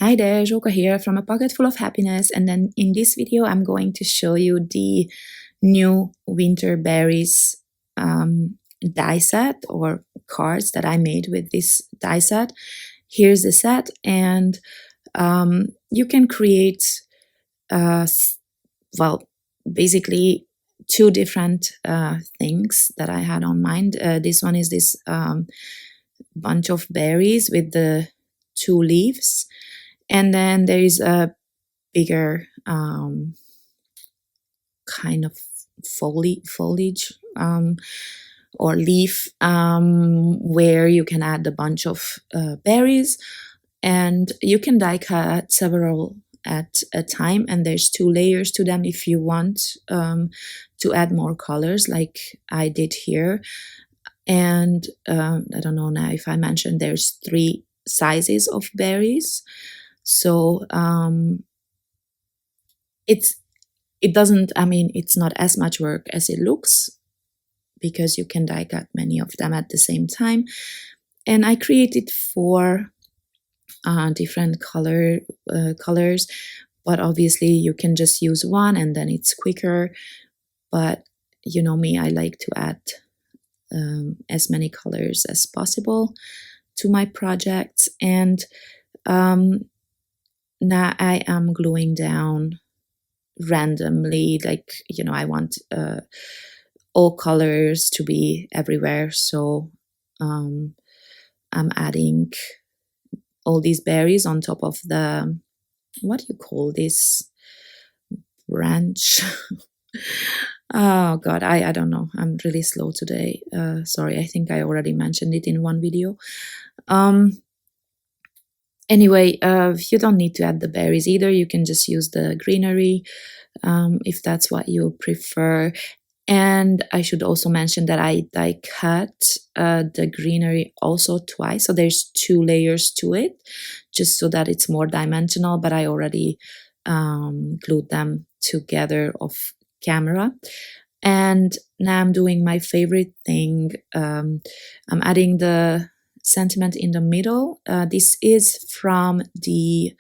Hi there, Joka here from A Pocket Full of Happiness, and then in this video I'm going to show you the new Winter Berries die set or cards that I made with this die set. Here's the set, and you can create, well, basically two different things that I had on mind. This one is this bunch of berries with the two leaves. And then there is a bigger kind of foliage or leaf where you can add a bunch of berries, and you can die cut several at a time, and there's 2 layers to them if you want to add more colors like I did here. And I don't know now if I mentioned there's 3 sizes of berries. So it's not as much work as it looks, because you can die cut many of them at the same time. And I created 4 different colors, but obviously you can just use one and then it's quicker. But you know me, I like to add as many colors as possible to my projects. And now I am gluing down randomly, like, you know, I want all colors to be everywhere. So I'm adding all these berries on top of the, what do you call this, branch? Oh God, I don't know. I'm really slow today. Sorry, I think I already mentioned it in one video. Anyway, you don't need to add the berries either. You can just use the greenery if that's what you prefer. And I should also mention that I die cut the greenery also twice. So there's 2 layers to it, just so that it's more dimensional, but I already glued them together off camera. And now I'm doing my favorite thing. I'm adding the sentiment in the middle. This is from the,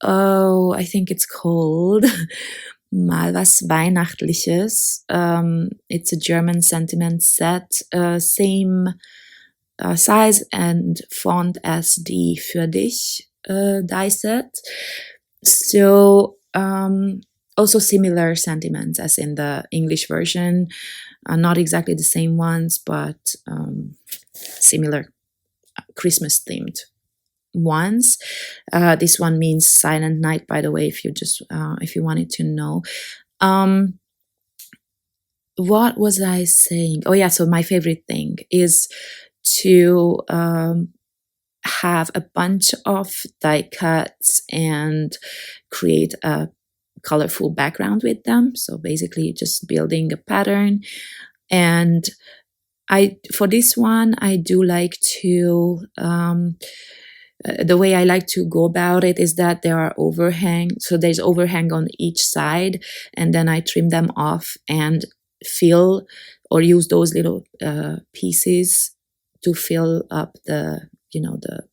I think it's called Mal was Weihnachtliches. It's a German sentiment set, same size and font as the Für dich die set. So also similar sentiments as in the English version, not exactly the same ones, but similar Christmas themed ones. This one means Silent Night, by the way, if you wanted to know. What was I saying? Oh yeah, so my favorite thing is to have a bunch of die cuts and create a colorful background with them. So basically just building a pattern. And for this one, I do like to, the way I like to go about it is that there are overhang. So there's overhang on each side, and then I trim them off and fill or use those little pieces to fill up the, you know, the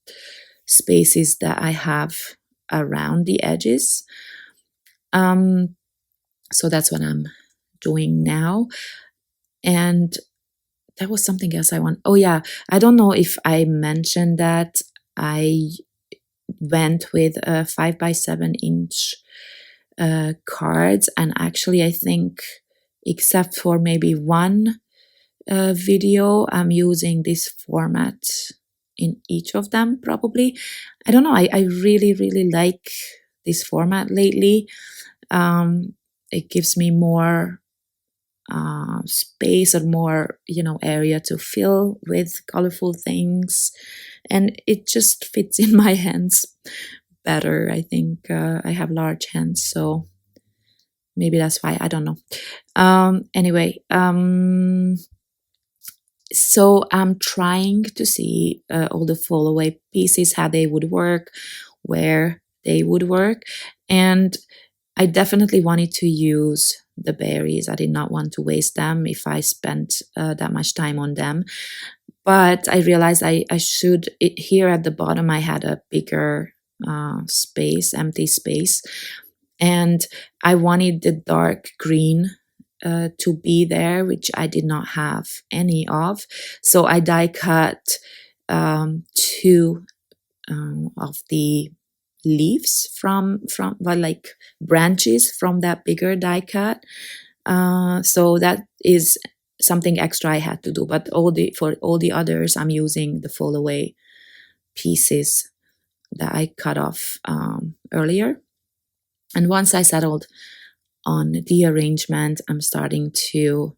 spaces that I have around the edges. So that's what I'm doing now. And there was something else I want. Oh yeah, I don't know if I mentioned that I went with a 5x7 inch cards, and actually I think except for maybe one video, I'm using this format in each of them probably. I don't know, I really like this format lately. It gives me more space or more, you know, area to fill with colorful things, and it just fits in my hands better. I think I have large hands, so maybe that's why, I don't know. Anyway, so I'm trying to see all the fall-away pieces, how they would work, where they would work, and I definitely wanted to use the berries. I did not want to waste them if I spent that much time on them. But I realized I should, here at the bottom I had a bigger space, empty space, and I wanted the dark green to be there, which I did not have any of. So I die cut two of the leaves from well, like branches from that bigger die cut. So that is something extra I had to do. But for all the others, I'm using the fold away pieces that I cut off earlier. And once I settled on the arrangement, I'm starting to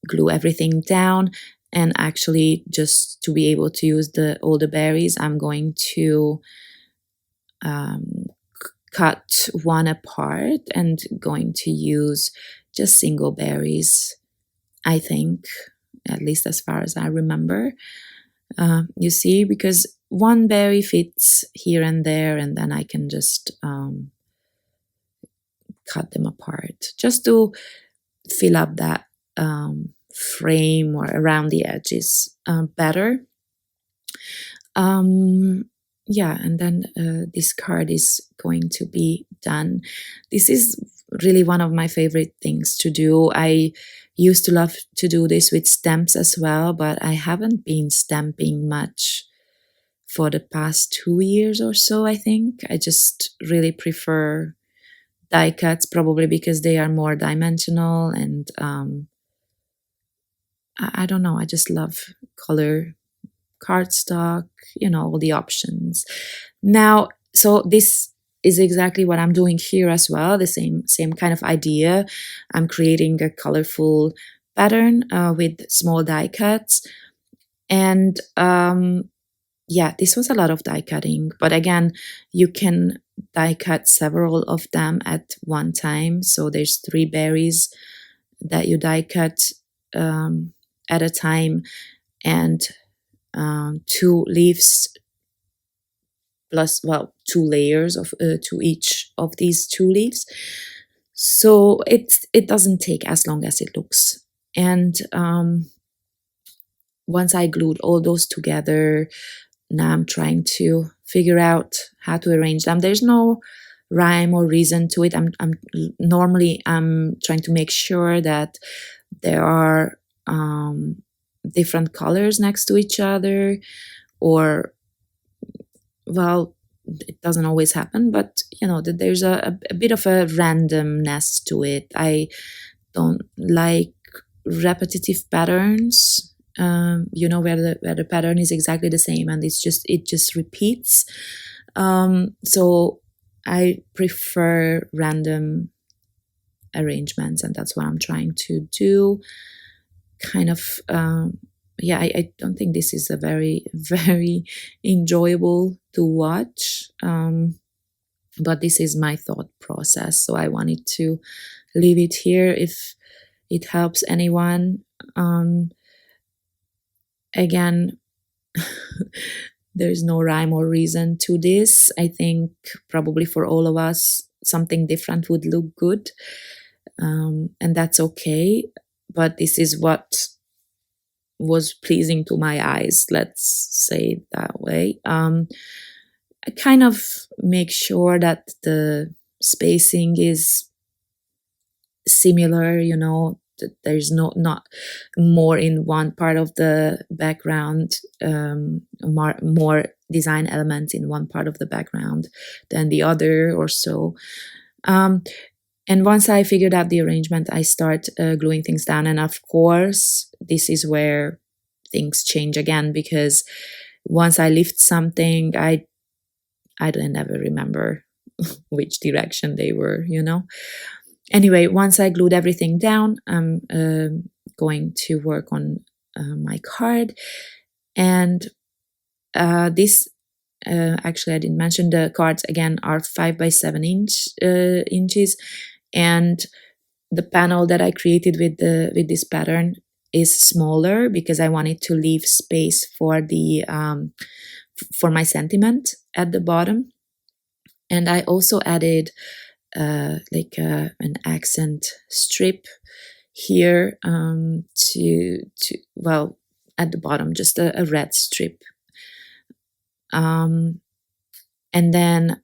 glue everything down. And actually, just to be able to use all the berries, I'm going to cut one apart and going to use just single berries, I think, at least as far as I remember. You see, because one berry fits here and there, and then I can just cut them apart just to fill up that frame or around the edges better. Yeah, and then this card is going to be done. This is really one of my favorite things to do. I used to love to do this with stamps as well, but I haven't been stamping much for the past 2 years or so, I think. I just really prefer die cuts, probably because they are more dimensional, and I don't know, I just love color cardstock, all the options. Now, so this is exactly what I'm doing here as well, the same kind of idea. I'm creating a colorful pattern with small die cuts. And yeah, this was a lot of die cutting, but again, you can die cut several of them at one time. So there's 3 berries that you die cut at a time, and 2 leaves plus, well, 2 layers of to each of these 2 leaves. So it doesn't take as long as it looks. And once I glued all those together, now I'm trying to figure out how to arrange them. There's no rhyme or reason to it. Normally I'm trying to make sure that there are different colors next to each other, or, well, it doesn't always happen, but that there's a bit of a randomness to it. I don't like repetitive patterns, where the pattern is exactly the same and it just repeats. So I prefer random arrangements, and that's what I'm trying to do. Kind of, yeah, I don't think this is a very, very enjoyable to watch, but this is my thought process, so I wanted to leave it here if it helps anyone. Again, there's no rhyme or reason to this. I think probably for all of us, something different would look good, and that's okay. But this is what was pleasing to my eyes, let's say it that way. I kind of make sure that the spacing is similar, that there's not more in one part of the background, more design elements in one part of the background than the other or so. And once I figured out the arrangement, I start gluing things down. And of course, this is where things change again, because once I lift something, I don't ever remember which direction they were, Anyway, once I glued everything down, I'm going to work on my card. And this, actually, I didn't mention, the cards again are 5 by 7 inches. And the panel that I created with this pattern is smaller because I wanted to leave space for the for my sentiment at the bottom. And I also added like an accent strip here to well, at the bottom, just a red strip. And then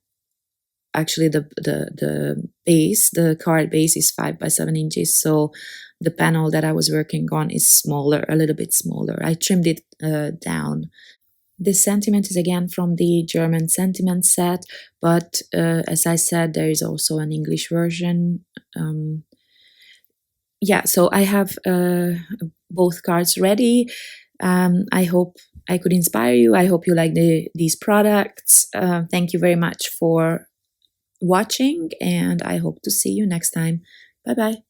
actually the card base is 5 by 7 inches. So the panel that I was working on is smaller, a little bit smaller. I trimmed it down. This sentiment is again from the German sentiment set, but as I said, there is also an English version. Yeah, so I have both cards ready. I hope I could inspire you. I hope you like these products. Thank you very much for watching, and I hope to see you next time. Bye bye.